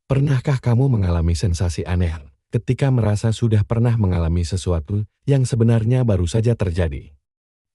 Pernahkah kamu mengalami sensasi aneh ketika merasa sudah pernah mengalami sesuatu yang sebenarnya baru saja terjadi?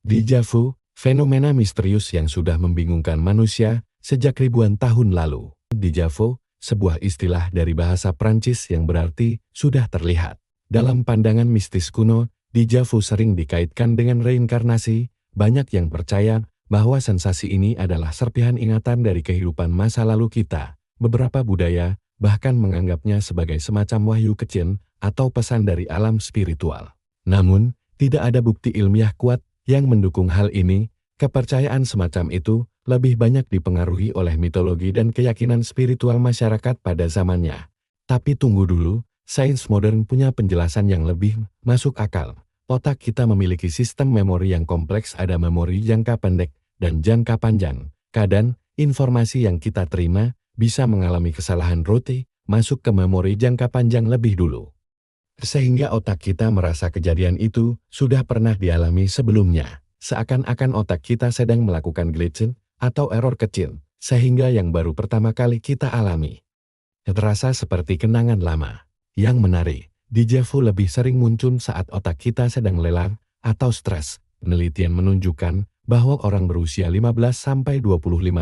Déjà vu, fenomena misterius yang sudah membingungkan manusia sejak ribuan tahun lalu. Déjà vu, sebuah istilah dari bahasa Prancis yang berarti sudah terlihat. Dalam pandangan mistis kuno, déjà vu sering dikaitkan dengan reinkarnasi. Banyak yang percaya bahwa sensasi ini adalah serpihan ingatan dari kehidupan masa lalu kita. Beberapa budaya bahkan menganggapnya sebagai semacam wahyu kecil atau pesan dari alam spiritual. Namun, tidak ada bukti ilmiah kuat yang mendukung hal ini. Kepercayaan semacam itu lebih banyak dipengaruhi oleh mitologi dan keyakinan spiritual masyarakat pada zamannya. Tapi tunggu dulu, sains modern punya penjelasan yang lebih masuk akal. Otak kita memiliki sistem memori yang kompleks, ada memori jangka pendek dan jangka panjang. Kadang, informasi yang kita terima bisa mengalami kesalahan rute, masuk ke memori jangka panjang lebih dulu. Sehingga otak kita merasa kejadian itu sudah pernah dialami sebelumnya. Seakan-akan otak kita sedang melakukan glitch atau error kecil, sehingga yang baru pertama kali kita alami terasa seperti kenangan lama. Yang menarik, déjà vu lebih sering muncul saat otak kita sedang lelah atau stres. Penelitian menunjukkan bahwa orang berusia 15-25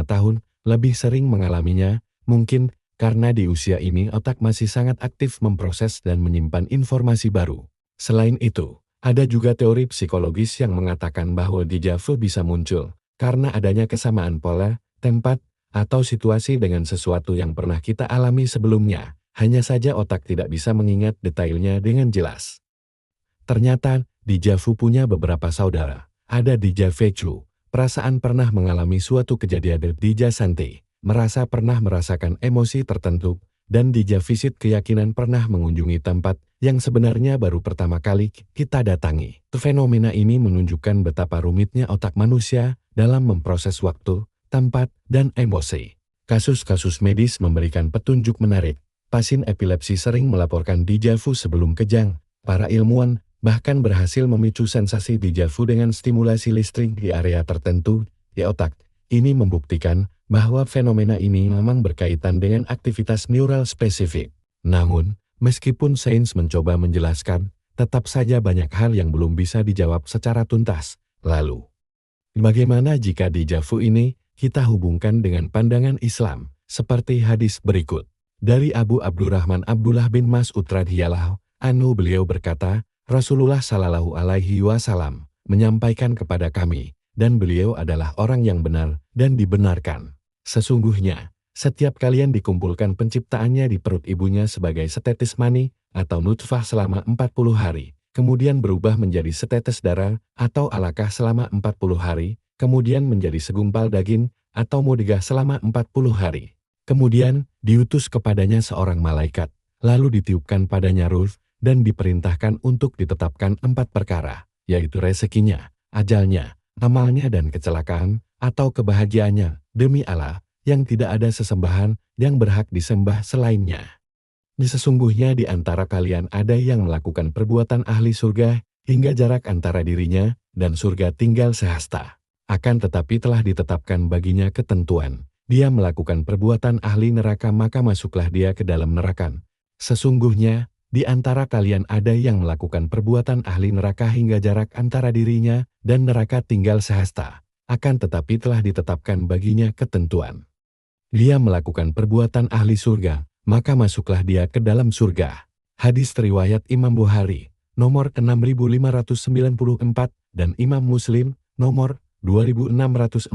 tahun lebih sering mengalaminya, mungkin karena di usia ini otak masih sangat aktif memproses dan menyimpan informasi baru. Selain itu, ada juga teori psikologis yang mengatakan bahwa déjà vu bisa muncul karena adanya kesamaan pola, tempat, atau situasi dengan sesuatu yang pernah kita alami sebelumnya. Hanya saja otak tidak bisa mengingat detailnya dengan jelas. Ternyata, déjà vu punya beberapa saudara. Ada déjà vu, perasaan pernah mengalami suatu kejadian. Déjà sante, merasa pernah merasakan emosi tertentu. Dan déjà visit, keyakinan pernah mengunjungi tempat yang sebenarnya baru pertama kali kita datangi. Fenomena ini menunjukkan betapa rumitnya otak manusia dalam memproses waktu, tempat, dan emosi. Kasus-kasus medis memberikan petunjuk menarik. Pasien epilepsi sering melaporkan déjà vu sebelum kejang. Para ilmuwan bahkan berhasil memicu sensasi déjà vu dengan stimulasi listrik di area tertentu di otak. Ini membuktikan bahwa fenomena ini memang berkaitan dengan aktivitas neural spesifik. Namun, meskipun sains mencoba menjelaskan, tetap saja banyak hal yang belum bisa dijawab secara tuntas. Lalu, bagaimana jika déjà vu ini kita hubungkan dengan pandangan Islam, seperti hadis berikut? Dari Abu Abdurrahman Abdullah bin Mas'ud radhiyallahu anhu, beliau berkata, Rasulullah Shallallahu Alaihi Wasallam menyampaikan kepada kami, dan beliau adalah orang yang benar dan dibenarkan. Sesungguhnya, setiap kalian dikumpulkan penciptaannya di perut ibunya sebagai setetes mani atau nutfah selama 40 hari, kemudian berubah menjadi setetes darah atau alaqah selama 40 hari, kemudian menjadi segumpal daging atau mudghah selama 40 hari. Kemudian, diutus kepadanya seorang malaikat, lalu ditiupkan padanya ruh, dan diperintahkan untuk ditetapkan 4 perkara, yaitu rezekinya, ajalnya, amalnya dan kecelakaan, atau kebahagiaannya, demi Allah, yang tidak ada sesembahan yang berhak disembah selainnya. Sesungguhnya di antara kalian ada yang melakukan perbuatan ahli surga, hingga jarak antara dirinya dan surga tinggal sehasta. Akan tetapi telah ditetapkan baginya ketentuan. Dia melakukan perbuatan ahli neraka, maka masuklah dia ke dalam neraka. Sesungguhnya, di antara kalian ada yang melakukan perbuatan ahli neraka hingga jarak antara dirinya dan neraka tinggal sehasta. Akan tetapi telah ditetapkan baginya ketentuan. Dia melakukan perbuatan ahli surga, maka masuklah dia ke dalam surga. Hadis riwayat Imam Bukhari, nomor 6594, dan Imam Muslim, nomor 2643.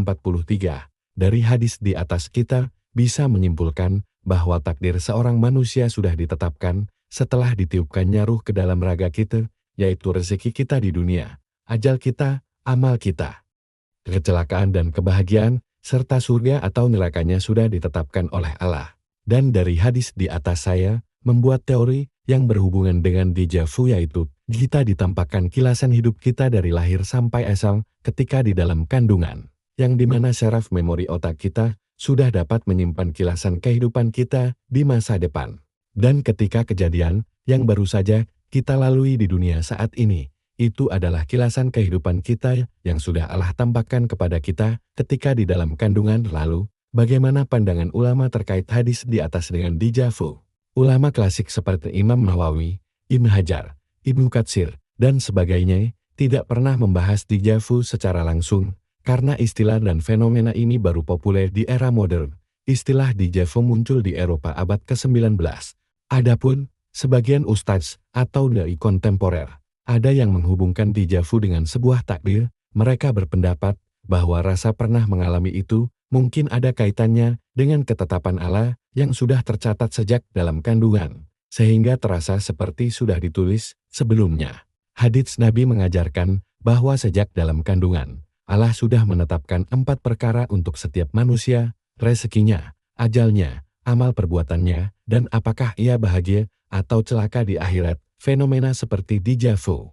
Dari hadis di atas kita bisa menyimpulkan bahwa takdir seorang manusia sudah ditetapkan setelah ditiupkannya ruh ke dalam raga kita, yaitu rezeki kita di dunia, ajal kita, amal kita, kecelakaan dan kebahagiaan, serta surga atau nerakanya sudah ditetapkan oleh Allah. Dan dari hadis di atas saya membuat teori yang berhubungan dengan déjà vu, yaitu kita ditampakkan kilasan hidup kita dari lahir sampai asal ketika di dalam kandungan, yang dimana syaraf memori otak kita sudah dapat menyimpan kilasan kehidupan kita di masa depan. Dan ketika kejadian yang baru saja kita lalui di dunia saat ini, itu adalah kilasan kehidupan kita yang sudah Allah tampakkan kepada kita ketika di dalam kandungan. Lalu, bagaimana pandangan ulama terkait hadis di atas dengan déjà vu? Ulama klasik seperti Imam Nawawi, Ibnu Hajar, Ibnu Katsir, dan sebagainya tidak pernah membahas déjà vu secara langsung, karena istilah dan fenomena ini baru populer di era modern. Istilah déjà vu muncul di Eropa abad ke-19. Adapun sebagian ustadz atau dai kontemporer, ada yang menghubungkan déjà vu dengan sebuah takdir. Mereka berpendapat bahwa rasa pernah mengalami itu mungkin ada kaitannya dengan ketetapan Allah yang sudah tercatat sejak dalam kandungan, sehingga terasa seperti sudah ditulis sebelumnya. Hadits Nabi mengajarkan bahwa sejak dalam kandungan, Allah sudah menetapkan 4 perkara untuk setiap manusia, rezekinya, ajalnya, amal perbuatannya, dan apakah ia bahagia atau celaka di akhirat. Fenomena seperti déjà vu,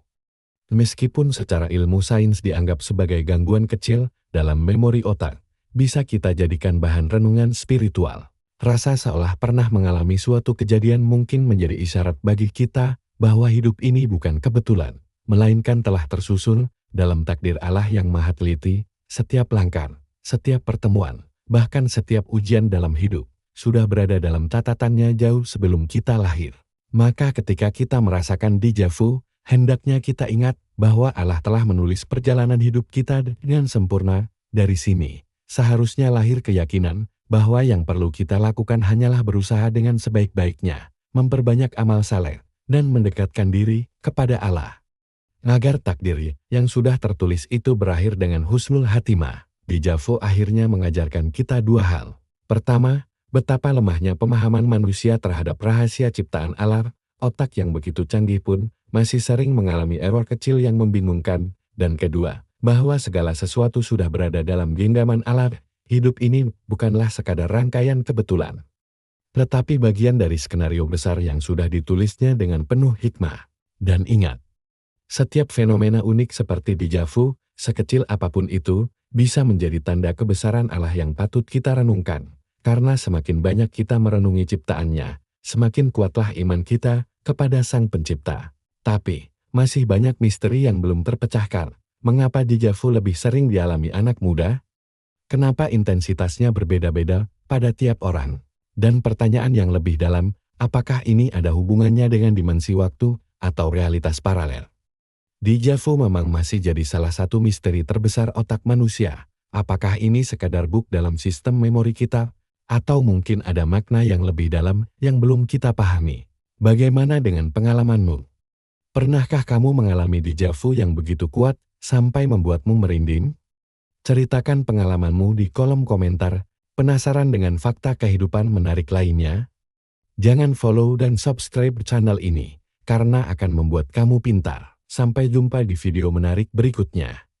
meskipun secara ilmu sains dianggap sebagai gangguan kecil dalam memori otak, bisa kita jadikan bahan renungan spiritual. Rasa seolah pernah mengalami suatu kejadian mungkin menjadi isyarat bagi kita bahwa hidup ini bukan kebetulan, melainkan telah tersusun dalam takdir Allah yang maha teliti. Setiap langkah, setiap pertemuan, bahkan setiap ujian dalam hidup, sudah berada dalam catatannya jauh sebelum kita lahir. Maka ketika kita merasakan déjà vu, hendaknya kita ingat bahwa Allah telah menulis perjalanan hidup kita dengan sempurna. Dari sini, seharusnya lahir keyakinan bahwa yang perlu kita lakukan hanyalah berusaha dengan sebaik-baiknya, memperbanyak amal saleh, dan mendekatkan diri kepada Allah. Agar takdir yang sudah tertulis itu berakhir dengan husnul hatimah. Déjà vu akhirnya mengajarkan kita 2 hal. Pertama, betapa lemahnya pemahaman manusia terhadap rahasia ciptaan Allah. Otak yang begitu canggih pun masih sering mengalami error kecil yang membingungkan. Dan kedua, bahwa segala sesuatu sudah berada dalam genggaman Allah. Hidup ini bukanlah sekadar rangkaian kebetulan, tetapi bagian dari skenario besar yang sudah ditulisnya dengan penuh hikmah. Dan ingat, setiap fenomena unik seperti déjà vu, sekecil apapun itu, bisa menjadi tanda kebesaran Allah yang patut kita renungkan. Karena semakin banyak kita merenungi ciptaannya, semakin kuatlah iman kita kepada Sang Pencipta. Tapi, masih banyak misteri yang belum terpecahkan. Mengapa déjà vu lebih sering dialami anak muda? Kenapa intensitasnya berbeda-beda pada tiap orang? Dan pertanyaan yang lebih dalam, apakah ini ada hubungannya dengan dimensi waktu atau realitas paralel? Déjà vu memang masih jadi salah satu misteri terbesar otak manusia. Apakah ini sekadar bug dalam sistem memori kita? Atau mungkin ada makna yang lebih dalam yang belum kita pahami? Bagaimana dengan pengalamanmu? Pernahkah kamu mengalami déjà vu yang begitu kuat sampai membuatmu merinding? Ceritakan pengalamanmu di kolom komentar. Penasaran dengan fakta kehidupan menarik lainnya? Jangan follow dan subscribe channel ini, karena akan membuat kamu pintar. Sampai jumpa di video menarik berikutnya.